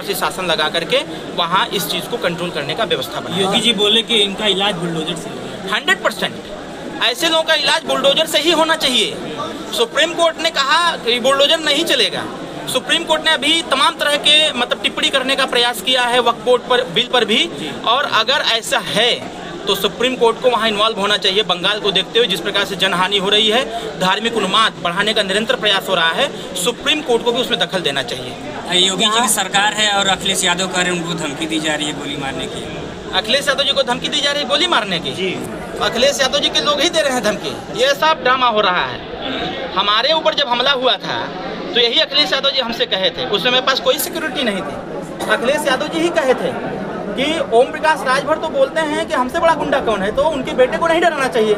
से शासन लगा करके वहाँ इस चीज़ को कंट्रोल करने का व्यवस्था बना। योगी जी बोले कि इनका इलाज बुलडोजर से 100% ऐसे लोगों का इलाज बुलडोजर से ही होना चाहिए। सुप्रीम कोर्ट ने कहा कि बुलडोजर नहीं चलेगा। सुप्रीम कोर्ट ने अभी तमाम तरह के मतलब टिप्पणी करने का प्रयास किया है वक्फ बोर्ड पर बिल पर भी, और अगर ऐसा है तो सुप्रीम कोर्ट को वहाँ इन्वॉल्व होना चाहिए। बंगाल को देखते हुए जिस प्रकार से जनहानि हो रही है, धार्मिक उन्माद बढ़ाने का निरंतर प्रयास हो रहा है, सुप्रीम कोर्ट को भी उसमें दखल देना चाहिए। योगी जी की सरकार है और अखिलेश यादव कह रहे हैं उनको धमकी दी जा रही है गोली मारने की। अखिलेश यादव जी को धमकी दी जा रही है गोली मारने की? जी, अखिलेश यादव जी के लोग ही दे रहे हैं धमकी। ये सब ड्रामा हो रहा है। हमारे ऊपर जब हमला हुआ था तो यही अखिलेश यादव जी हमसे कहे थे, उस समय पास कोई सिक्योरिटी नहीं थी। अखिलेश यादव जी ही कहे थे कि ओम प्रकाश राजभर तो बोलते हैं कि हमसे बड़ा गुंडा कौन है, तो उनके बेटे को नहीं डराना चाहिए।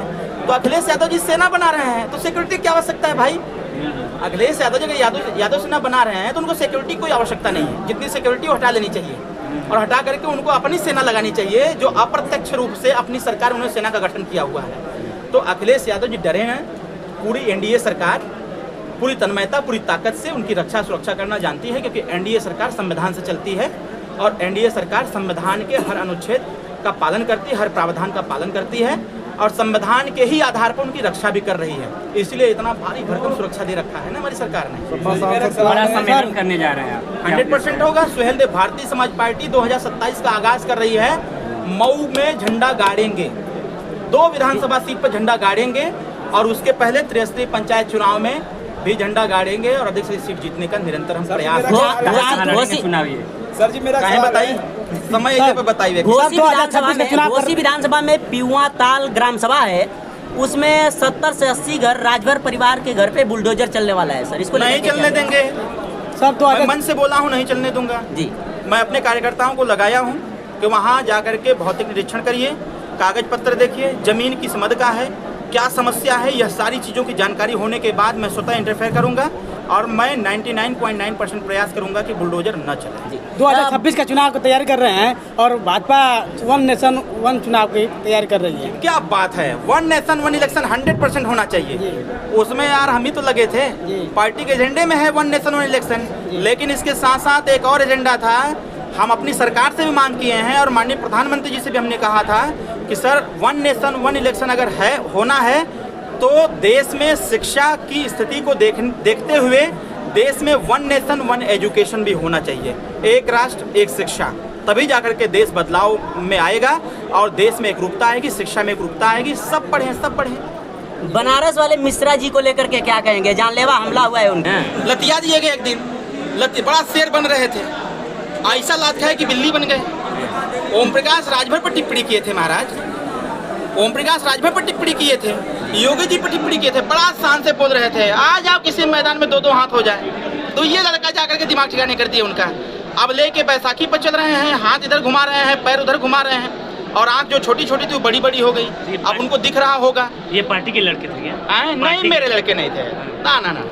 तो अखिलेश यादव जी सेना बना रहे हैं तो सिक्योरिटी की आवश्यकता है भाई। अखिलेश यादव जी यादव सेना बना रहे हैं तो उनको सिक्योरिटी कोई आवश्यकता नहीं है। जितनी सिक्योरिटी वो हटा लेनी चाहिए और हटा करके उनको अपनी सेना लगानी चाहिए, जो अप्रत्यक्ष रूप से अपनी सरकार उन्होंने सेना का गठन किया हुआ है। तो अखिलेश यादव जी डरे हैं। पूरी एनडीए सरकार पूरी तन्मयता पूरी ताकत से उनकी रक्षा सुरक्षा करना जानती है, क्योंकि एनडीए सरकार संविधान से चलती है और एनडीए सरकार संविधान के हर अनुच्छेद का पालन करती है, हर प्रावधान का पालन करती है और संविधान के ही आधार पर उनकी रक्षा भी कर रही है। इसलिए इतना भारी भरकम सुरक्षा दे रखा है ना हमारी सरकार ने। बड़ा सम्मेलन करने जा रहे हैं 100% होगा। सुहेल देव भारतीय समाज पार्टी 2027 का आगाज कर रही है। मऊ में झंडा गाड़ेंगे, 2 विधानसभा सीट पर झंडा गाड़ेंगे और उसके पहले त्रिस्तरीय पंचायत चुनाव में भी झंडा गाड़ेंगे और अधिक से सीट जीतने का निरंतर हम प्रयास सर जी मेरा बताइए समय पे बताइए। घोसी विधानसभा में पियुआ ताल ग्राम सभा है, उसमें 70 से 80 घर राजभर परिवार के घर पे बुलडोजर चलने वाला है सर। इसको नहीं चलने देंगे सर। तो मैं मन से बोला हूँ नहीं चलने दूंगा जी। मैं अपने कार्यकर्ताओं को लगाया हूँ कि वहाँ जा करके भौतिक निरीक्षण करिए, कागज पत्र देखिए, जमीन किस मद का है, क्या समस्या है, यह सारी चीज़ों की जानकारी होने के बाद मैं स्वतः इंटरफेयर करूंगा और मैं 99.9% प्रयास करूंगा कि बुलडोजर न चले। 2026 का चुनाव की तैयारी कर रहे हैं और भाजपा 1 नेशन 1 चुनाव की तैयारी कर रही है। क्या बात है, 1 नेशन 1 इलेक्शन 100% होना चाहिए। उसमें यार हम ही तो लगे थे। पार्टी के एजेंडे में है 1 नेशन 1 इलेक्शन, लेकिन इसके साथ साथ एक और एजेंडा था। हम अपनी सरकार से भी मांग किए हैं और माननीय प्रधानमंत्री जी से भी हमने कहा था कि सर 1 नेशन 1 इलेक्शन अगर है होना है तो देश में शिक्षा की स्थिति को देखते हुए देश में 1 नेशन 1 एजुकेशन भी होना चाहिए। एक राष्ट्र एक शिक्षा, तभी जाकर के देश बदलाव में आएगा और देश में एकरूपता आएगी, शिक्षा में एकरूपता आएगी। सब पढ़ें सब पढ़ें। बनारस वाले मिश्रा जी को लेकर के क्या कहेंगे? जानलेवा हमला हुआ है उन्हें, लतिया दिए गए। एक दिन बड़ा शेर बन रहे थे, ऐसा लात खाए कि बिल्ली बन गए। ओम प्रकाश राजभर पर टिप्पणी किए थे महाराज, ओम प्रकाश राजभर पर टिप्पणी किए थे, योगी जी पर टिप्पणी किए थे, बड़ा शान से बोल रहे थे आ जाओ किसी मैदान में 2-2 हाथ हो जाए। तो ये लड़का जाकर के दिमाग ठिकाने कर दिया उनका। अब लेके बैसाखी पर चल रहे हैं, हाथ इधर घुमा रहे हैं, पैर उधर घुमा रहे हैं और आंख जो छोटी छोटी थी वो बड़ी बड़ी हो गई। अब उनको दिख रहा होगा। ये पार्टी के लड़के थे क्या? नहीं, मेरे लड़के नहीं थे। ना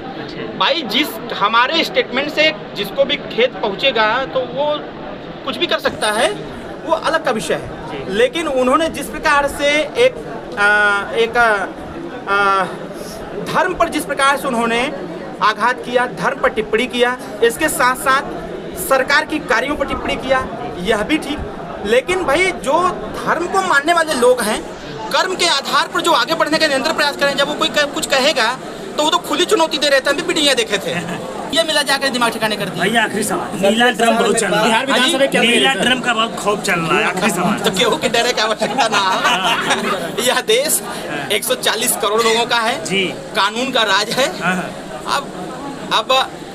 भाई, जिस हमारे स्टेटमेंट से जिसको भी खेत पहुंचेगा तो वो कुछ भी कर सकता है, वो अलग का विषय है। लेकिन उन्होंने जिस प्रकार से एक धर्म पर जिस प्रकार से उन्होंने आघात किया, धर्म पर टिप्पणी किया, इसके साथ साथ सरकार की कार्यों पर टिप्पणी किया, यह भी ठीक। लेकिन भाई जो धर्म को मानने वाले लोग हैं, कर्म के आधार पर जो आगे बढ़ने का निरंतर प्रयास करें, जब वो कोई कुछ कहेगा तो वो तो खुली चुनौती दे रहे थे। हम भी वीडियो देखे थे। ये मिला जाकर दिमाग ठिकाने कर दिया। भैया आखिरी सवाल, नीला ड्रम बहुत चल रहा है बिहार विधानसभा में, नीला ड्रम का बहुत खौफ चल रहा है। आखिरी सवाल, तो केहू के डरे की आवश्यकता ना है। यह देश 140 करोड़ लोगों का है जी, कानून का राज है। अब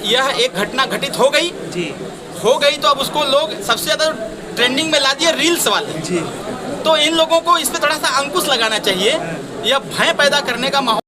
यह एक घटना घटित हो गई तो अब उसको लोग सबसे ज्यादा ट्रेंडिंग में ला दिए रील्स वाले जी। तो इन लोगों को इस पे थोड़ा सा अंकुश लगाना चाहिए। यह भय पैदा करने का माहौल